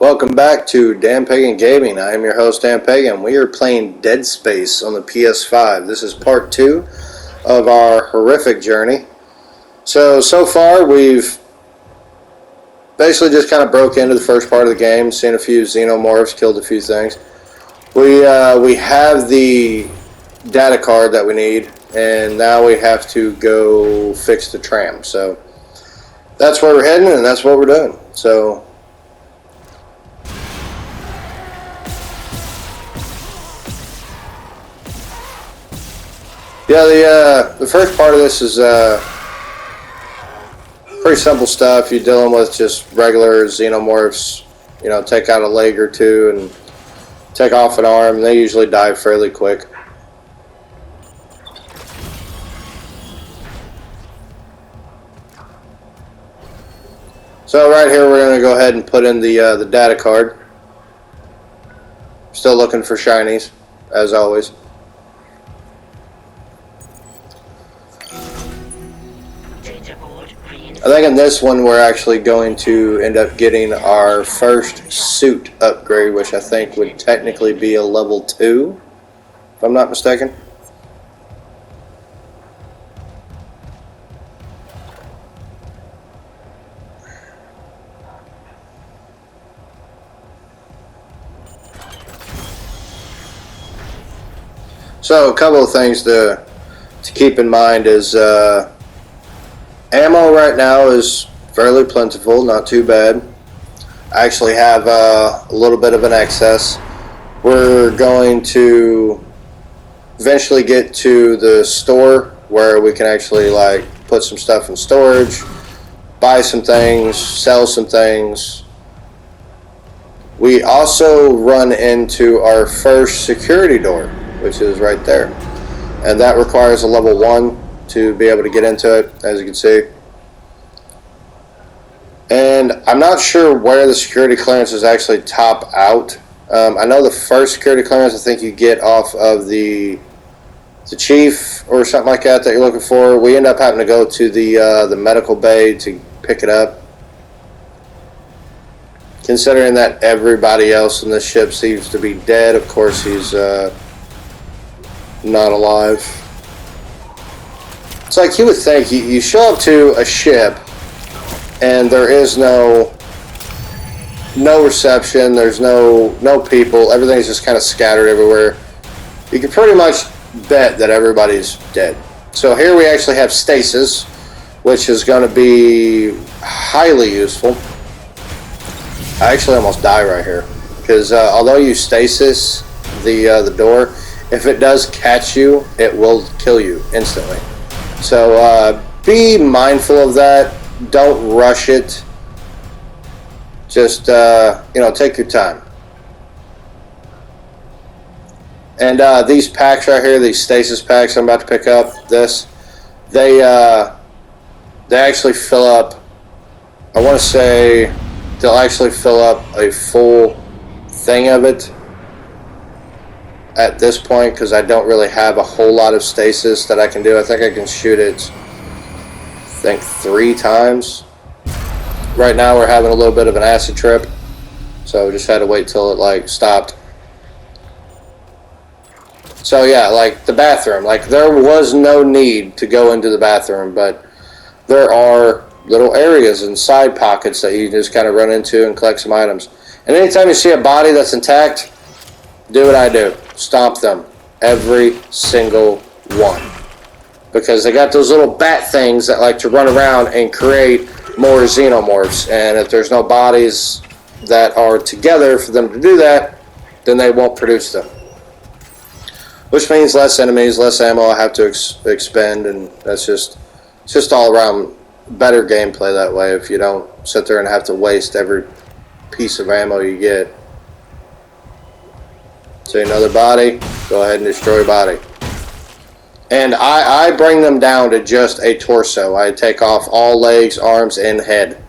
Welcome back to Dan Pagan Gaming. I am your host, Dan Pagan. We are playing Dead Space on the PS5. This is part 2 of our horrific journey. So far we've basically just kind of broke into the first part of the game, seen a few Xenomorphs, killed a few things. We have the data card that we need, and now we have to go fix the tram. So that's where we're heading, and that's what we're doing. So yeah, the first part of this is pretty simple stuff. You're dealing with just regular Xenomorphs. You know, take out a leg or two and take off an arm. They usually die fairly quick. So right here we're going to go ahead and put in the data card. Still looking for shinies, as always. I think in this one we're actually going to end up getting our first suit upgrade, which I think would technically be a level 2, if I'm not mistaken. So a couple of things to keep in mind is ammo right now is fairly plentiful, not too bad. I actually have a little bit of an excess. We're going to eventually get to the store where we can actually like put some stuff in storage, buy some things, sell some things. We also run into our first security door, which is right there, and that requires a level 1 to be able to get into it, as you can see. And I'm not sure where the security clearances actually top out. I know the first security clearance I think you get off of the chief or something like that you're looking for. We end up having to go to the medical bay to pick it up. Considering that everybody else in this ship seems to be dead, of course he's not alive. It's like you would think you show up to a ship and there is no reception, there's no people, everything's just kind of scattered everywhere. You can pretty much bet that everybody's dead. So here we actually have stasis, which is going to be highly useful. I actually almost die right here because although you stasis the door, if it does catch you, it will kill you instantly. So be mindful of that. Don't rush it. Just take your time. And these packs right here, these stasis packs I'm about to pick up, they actually fill up. I want to say they'll actually fill up a full thing of it at this point, because I don't really have a whole lot of stasis that I can do. I think I can shoot it, I think 3 times. Right now we're having a little bit of an acid trip, so we just had to wait till it like stopped. So yeah, like the bathroom, like there was no need to go into the bathroom, but there are little areas and side pockets that you just kind of run into and collect some items. And anytime you see a body that's intact, do what I do. Stomp them. Every single one. Because they got those little bat things that like to run around and create more Xenomorphs. And if there's no bodies that are together for them to do that, then they won't produce them. Which means less enemies, less ammo I have to expend, and that's just all around better gameplay that way if you don't sit there and have to waste every piece of ammo you get. See another body, go ahead and destroy body. And I bring them down to just a torso. I take off all legs, arms, and head.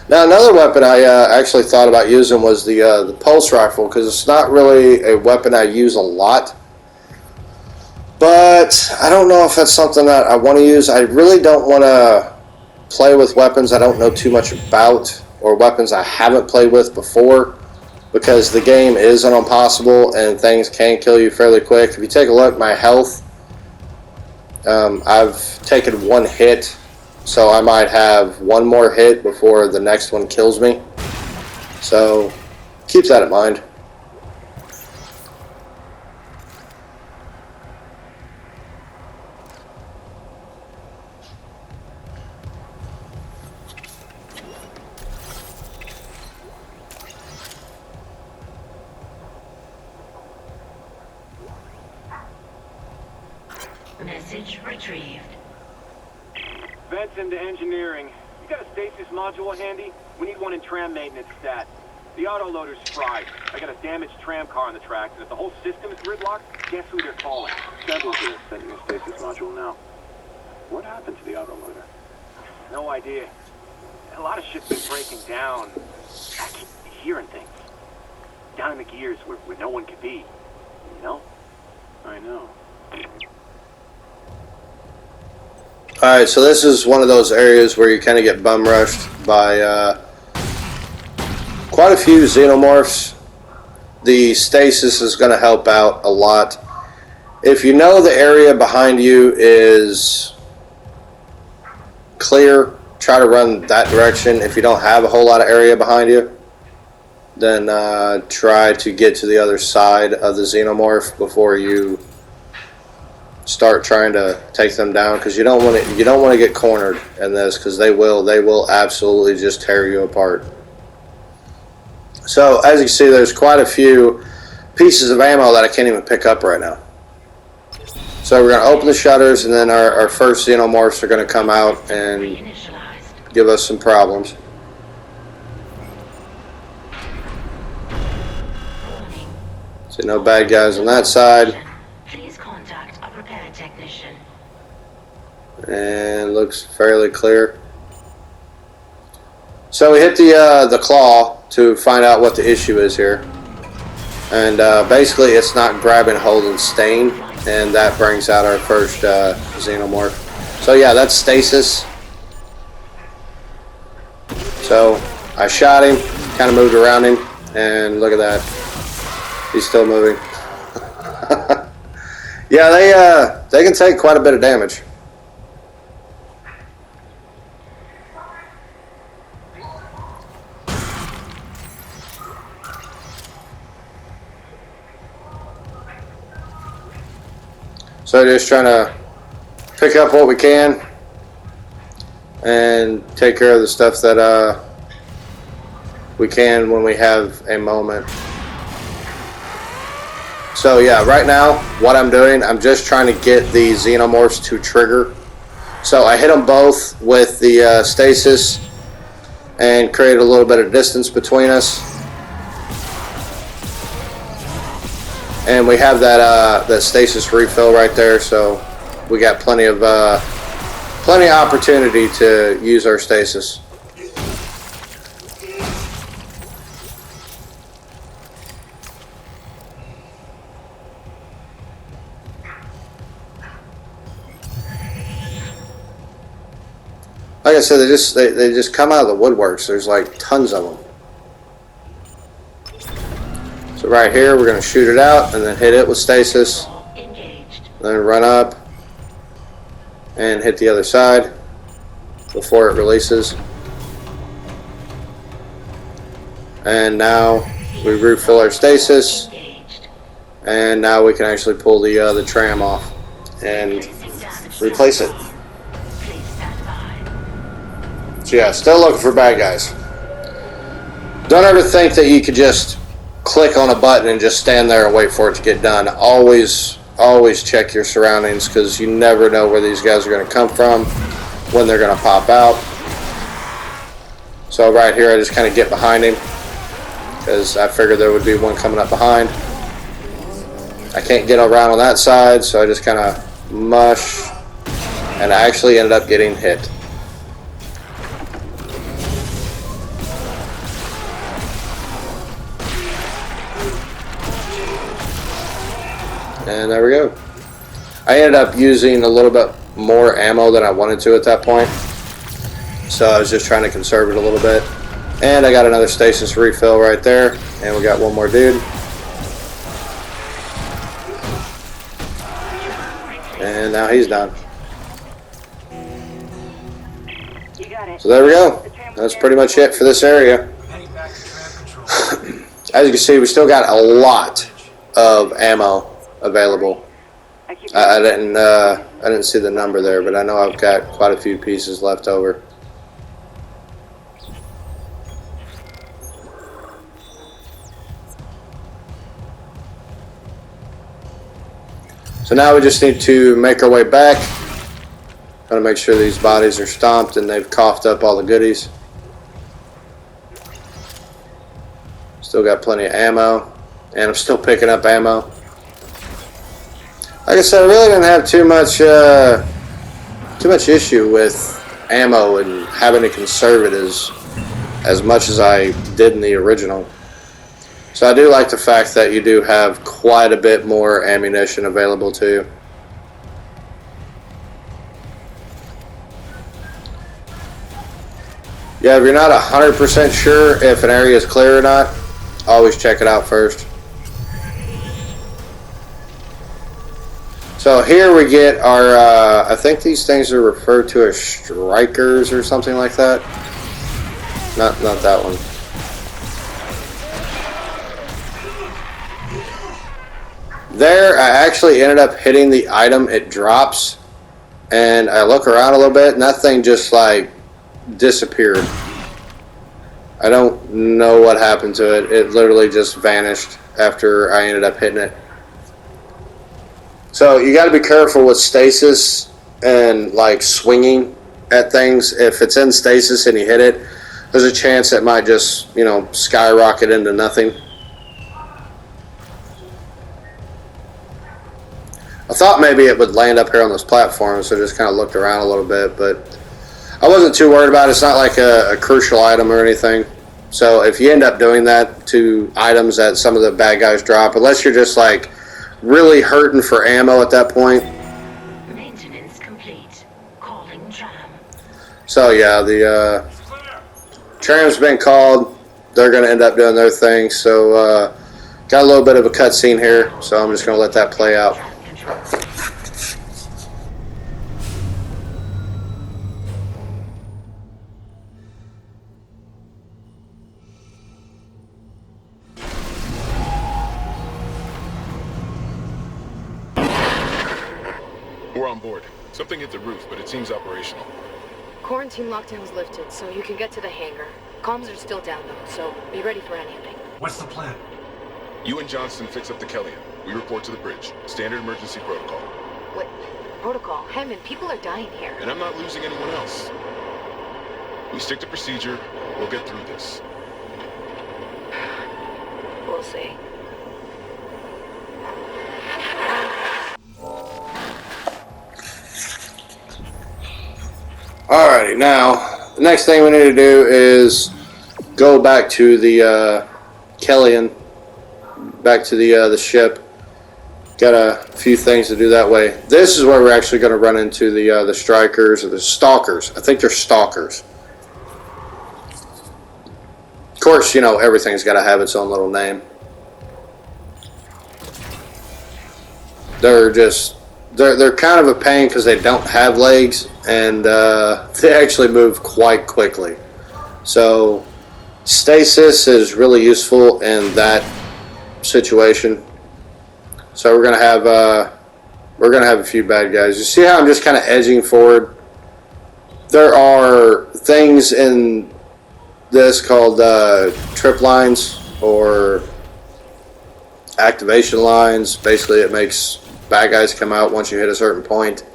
Now another weapon I actually thought about using was the pulse rifle, because it's not really a weapon I use a lot. But But I don't know if that's something that I want to use. I really don't want to play with weapons I don't know too much about, or weapons I haven't played with before, because the game is an impossible and things can kill you fairly quick. If you take a look at my health, I've taken one hit, so I might have one more hit before the next one kills me. So keep that in mind. Message retrieved. Vents into engineering. You got a stasis module handy? We need one in tram maintenance stat. The autoloader's fried. I got a damaged tram car on the tracks, and if the whole system's gridlocked, guess who they're calling? Central here, sending a stasis module now. What happened to the autoloader? No idea. A lot of shit's been breaking down. I keep hearing things. Down in the gears where no one could be. You know? I know. Alright, so this is one of those areas where you kind of get bum rushed by quite a few Xenomorphs. The stasis is going to help out a lot. If you know the area behind you is clear, try to run that direction. If you don't have a whole lot of area behind you, then try to get to the other side of the Xenomorph before you start trying to take them down, because you don't want to get cornered in this, because they will absolutely just tear you apart. So as you see, there's quite a few pieces of ammo that I can't even pick up right now. So we're going to open the shutters, and then our first Xenomorphs are going to come out and give us some problems. So no bad guys on that side. And looks fairly clear. So we hit the claw to find out what the issue is here, and basically it's not grabbing hold and staying, and that brings out our first Xenomorph. So yeah, that's stasis. So I shot him, kind of moved around him, and look at that, he's still moving. Yeah, they can take quite a bit of damage. So just trying to pick up what we can and take care of the stuff that we can when we have a moment. So yeah, right now what I'm doing, I'm just trying to get the Xenomorphs to trigger. So I hit them both with the stasis and create a little bit of distance between us. And we have that stasis refill right there, so we got plenty of opportunity to use our stasis. Like I said, they just come out of the woodworks. There's like tons of them. So right here, we're going to shoot it out and then hit it with stasis. Then run up and hit the other side before it releases. And now we refill our stasis, and now we can actually pull the tram off and replace it. So yeah, still looking for bad guys. Don't ever think that you could just click on a button and just stand there and wait for it to get done. Always check your surroundings, because you never know where these guys are going to come from, when they're going to pop out. So right here, I just kind of get behind him, because I figured there would be one coming up behind. I can't get around on that side, so I just kind of mush, and I actually ended up getting hit. And there we go. I ended up using a little bit more ammo than I wanted to at that point. So I was just trying to conserve it a little bit. And I got another stasis refill right there. And we got one more dude. And now he's done. So there we go. That's pretty much it for this area. As you can see, we still got a lot of ammo available. I didn't see the number there, but I know I've got quite a few pieces left over. So now we just need to make our way back. Gotta make sure these bodies are stomped and they've coughed up all the goodies. Still got plenty of ammo, and I'm still picking up ammo. Like I said, I really didn't have too much issue with ammo and having to conserve it as much as I did in the original. So I do like the fact that you do have quite a bit more ammunition available to you. Yeah, if you're not 100% sure if an area is clear or not, always check it out first. So here we get our, I think these things are referred to as strikers or something like that. Not that one. There, I actually ended up hitting the item it drops, and I look around a little bit, and that thing just like disappeared. I don't know what happened to it. It literally just vanished after I ended up hitting it. So you got to be careful with stasis and like swinging at things. If it's in stasis and you hit it, there's a chance it might just, you know, skyrocket into nothing. I thought maybe it would land up here on this platform, so I just kind of looked around a little bit, but I wasn't too worried about it. It's not like a crucial item or anything. So if you end up doing that to items that some of the bad guys drop, unless you're just like really hurting for ammo at that point. Maintenance complete. Calling tram. So yeah, the tram's been called. They're going to end up doing their thing. So got a little bit of a cutscene here, so I'm just going to let that play out. We're on board. Something hit the roof, but it seems operational. Quarantine lockdown's lifted, so you can get to the hangar. Comms are still down though, so be ready for anything. What's the plan? You and Johnston fix up the Kellyan. We report to the bridge. Standard emergency protocol. What? Protocol? Hammond, people are dying here. And I'm not losing anyone else. We stick to procedure. We'll get through this. We'll see. Alrighty, now the next thing we need to do is go back to the Kellyan, back to the ship. Got a few things to do that way. This is where we're actually going to run into the strikers or the stalkers. I think they're stalkers. Of course, you know, everything's got to have its own little name. They're kind of a pain because they don't have legs, and they actually move quite quickly. So stasis is really useful in that situation. So we're gonna have a few bad guys. You see how I'm just kind of edging forward? There are things in this called trip lines or activation lines. Basically, it makes bad guys come out once you hit a certain point.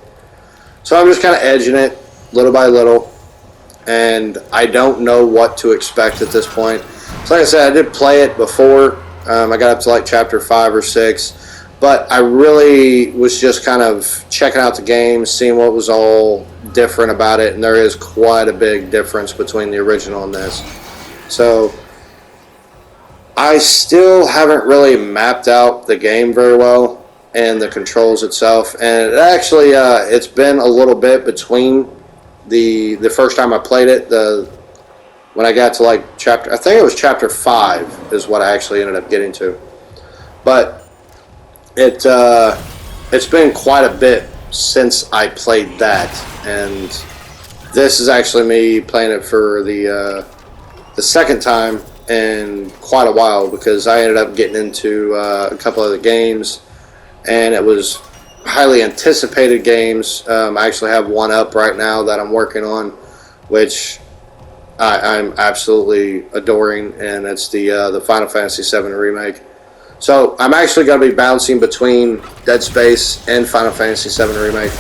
So I'm just kind of edging it little by little, and I don't know what to expect at this point. So like I said, I did play it before. I got up to like chapter 5 or 6. But I really was just kind of checking out the game, seeing what was all different about it, and there is quite a big difference between the original and this. So I still haven't really mapped out the game very well. and the controls itself. And it actually, it's been a little bit between the first time I played it. When I got to like I think it was chapter 5 is what I actually ended up getting to. But it's been quite a bit since I played that, and this is actually me playing it for the second time in quite a while, because I ended up getting into a couple of the games, and it was highly anticipated games. I actually have one up right now that I'm working on, which I'm absolutely adoring, and it's the Final Fantasy VII Remake. So I'm actually going to be bouncing between Dead Space and Final Fantasy VII Remake.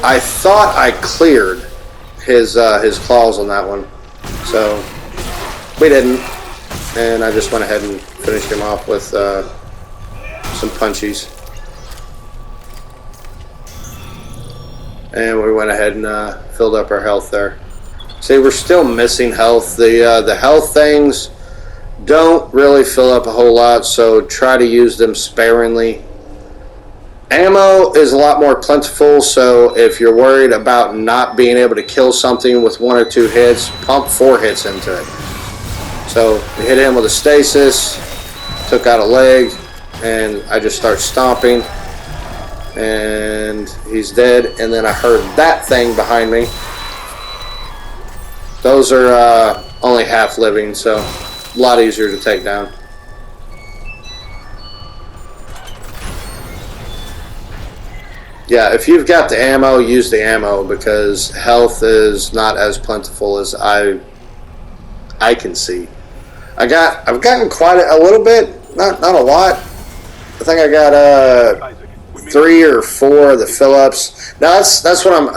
I thought I cleared his claws on that one, so we didn't, and I just went ahead and finished him off with some punchies. And we went ahead and filled up our health there. See, we're still missing health. The health things don't really fill up a whole lot, so try to use them sparingly. Ammo is a lot more plentiful, so if you're worried about not being able to kill something with 1 or 2 hits, pump 4 hits into it. So we hit him with a stasis, took out a leg, and I just start stomping, and he's dead. And then I heard that thing behind me. Those are only half living, so a lot easier to take down. Yeah, if you've got the ammo, use the ammo, because health is not as plentiful as I can see. I've gotten quite a little bit, not a lot. I think I got 3 or 4 of the fill-ups. Now that's what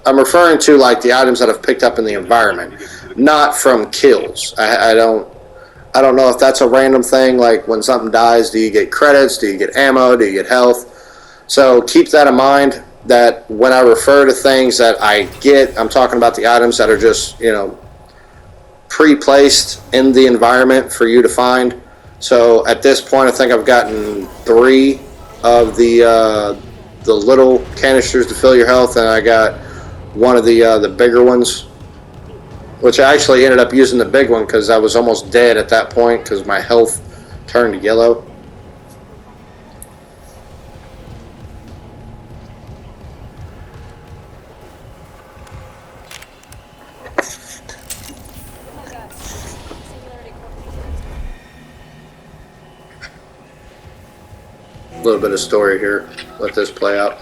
I'm referring to, like the items that I've picked up in the environment, not from kills. I don't know if that's a random thing, like when something dies, do you get credits, do you get ammo, do you get health? So keep that in mind, that when I refer to things that I get, I'm talking about the items that are just, pre-placed in the environment for you to find. So at this point, I think I've gotten 3 of the little canisters to fill your health, and I got 1 of the bigger ones, which I actually ended up using the big one because I was almost dead at that point because my health turned yellow. A little bit of story here. Let this play out.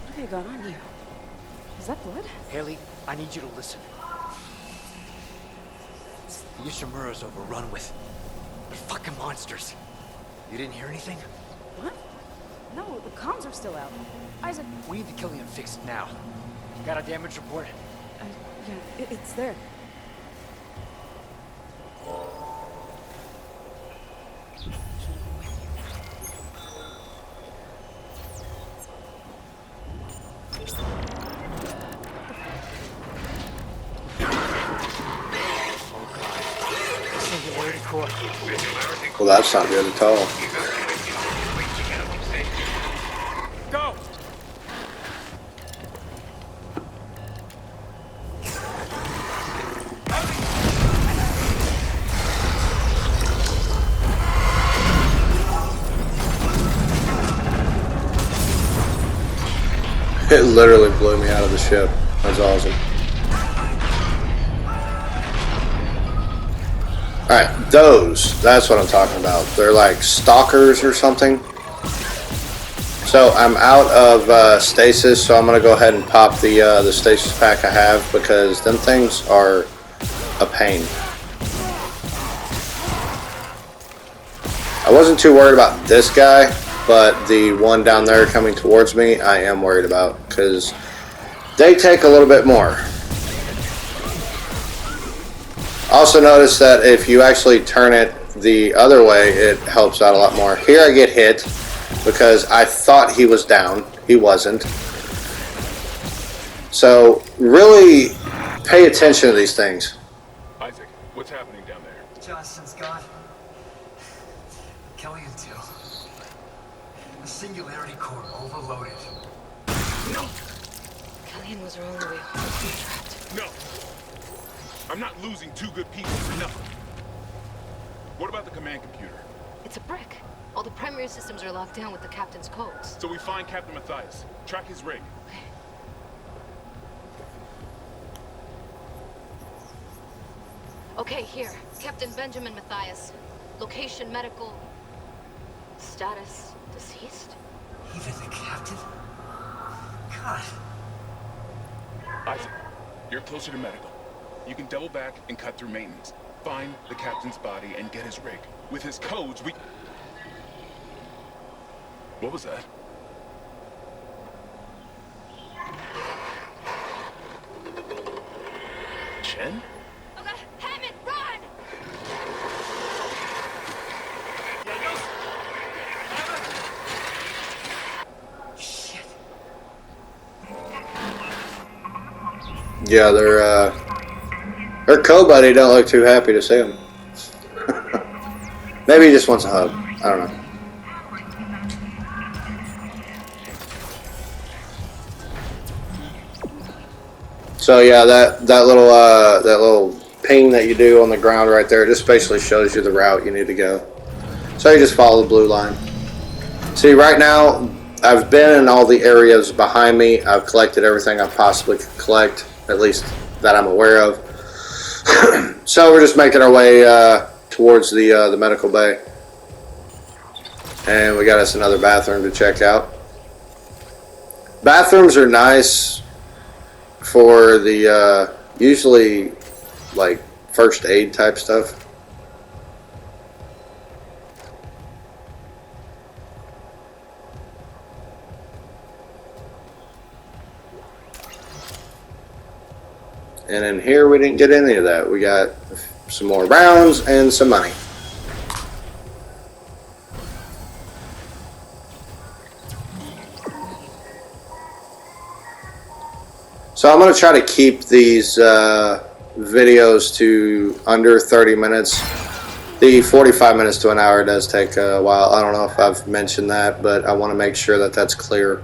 What have you got on you? Is that blood? Haley, I need you to listen. The Ishimura's overrun with... they're fucking monsters. You didn't hear anything? What? No, the comms are still out. Isaac... We need to kill him fixed now. You got a damage report? Yeah, it's there. Well, that's not good at all. Go! It literally blew me out of the ship. That's awesome. Alright, that's what I'm talking about. They're like stalkers or something. So I'm out of stasis, so I'm going to go ahead and pop the stasis pack I have, because them things are a pain. I wasn't too worried about this guy, but the one down there coming towards me, I am worried about, because they take a little bit more. Also notice that if you actually turn it the other way, it helps out a lot more. Here I get hit because I thought he was down. He wasn't. So really pay attention to these things. Isaac, what's happening down there? Johnson's gone. Kellyanne too. The singularity core overloaded. No! Kellyanne was our only way home. We're trapped. No! I'm not losing two good people for nothing. What about the command computer? It's a brick. All the primary systems are locked down with the captain's codes. So we find Captain Matthias, track his rig. Okay, here. Captain Benjamin Matthias. Location medical. Status deceased? Even the captain? God. Isaac, you're closer to medical. You can double back and cut through maintenance. Find the captain's body and get his rig. With his codes, we... What was that? Chen? Okay, Hammond, run! Shit. Yeah, their co-buddy don't look too happy to see him. Maybe he just wants a hug. I don't know. So yeah, that little ping that you do on the ground right there just basically shows you the route you need to go. So you just follow the blue line. See, right now I've been in all the areas behind me. I've collected everything I possibly could collect, at least that I'm aware of. So we're just making our way towards the medical bay, and we got us another bathroom to check out. Bathrooms are nice for the usually like first aid type stuff. And in here we didn't get any of that. We got some more rounds and some money. So I'm going to try to keep these videos to under 30 minutes. The 45 minutes to an hour does take a while. I don't know if I've mentioned that, but I want to make sure that that's clear.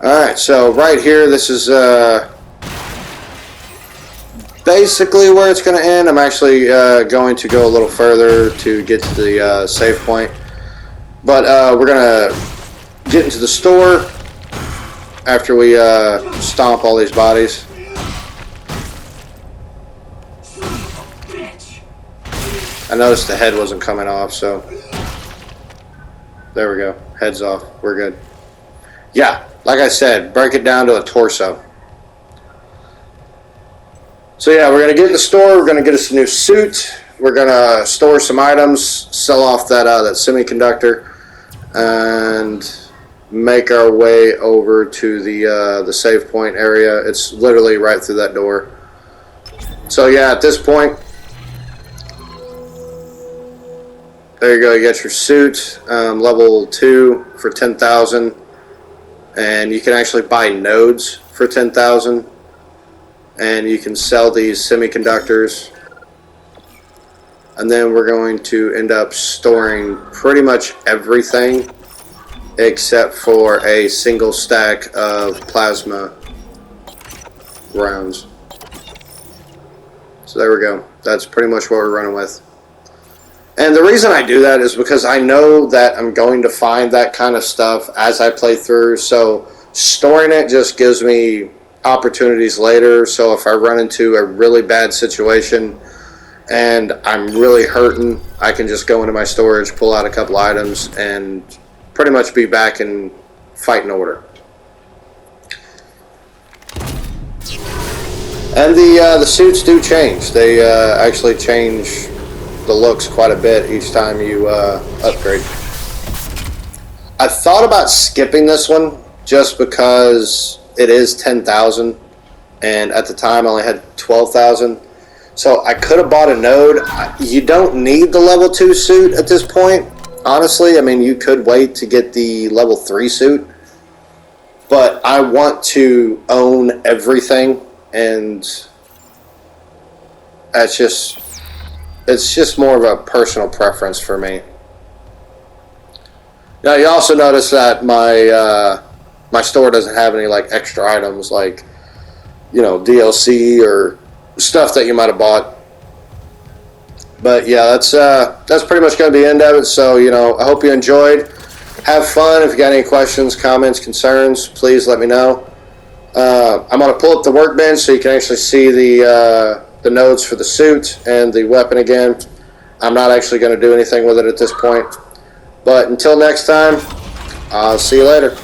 Alright, so right here, this is basically where it's going to end. I'm actually going to go a little further to get to the save point. But we're going to get into the store after we stomp all these bodies. I noticed the head wasn't coming off, so there we go. Head's off. We're good. Yeah, like I said, break it down to a torso. So yeah, we're going to get in the store. We're going to get us a new suit. We're going to store some items, sell off that semiconductor, and make our way over to the save point area. It's literally right through that door. So yeah, at this point, there you go. You got your suit, level 2 for 10,000, and you can actually buy nodes for 10,000. And you can sell these semiconductors, and then we're going to end up storing pretty much everything except for a single stack of plasma rounds. So there we go. That's pretty much what we're running with. And the reason I do that is because I know that I'm going to find that kind of stuff as I play through, so storing it just gives me opportunities later. So if I run into a really bad situation and I'm really hurting, I can just go into my storage, pull out a couple items, and pretty much be back in fighting order. And the suits do change. They actually change the looks quite a bit each time you upgrade. I thought about skipping this one just because it is 10,000, and at the time I only had 12,000. So I could have bought a node. You don't need the level 2 suit at this point. Honestly, I mean, you could wait to get the level 3 suit. But I want to own everything, and it's just more of a personal preference for me. Now, you also notice that my store doesn't have any like extra items, like, you know, DLC or stuff that you might have bought. But yeah, that's pretty much going to be the end of it. So, you know, I hope you enjoyed. Have fun. If you got any questions, comments, concerns, please let me know. I'm going to pull up the workbench so you can actually see the nodes for the suit and the weapon again. I'm not actually going to do anything with it at this point. But until next time, I'll see you later.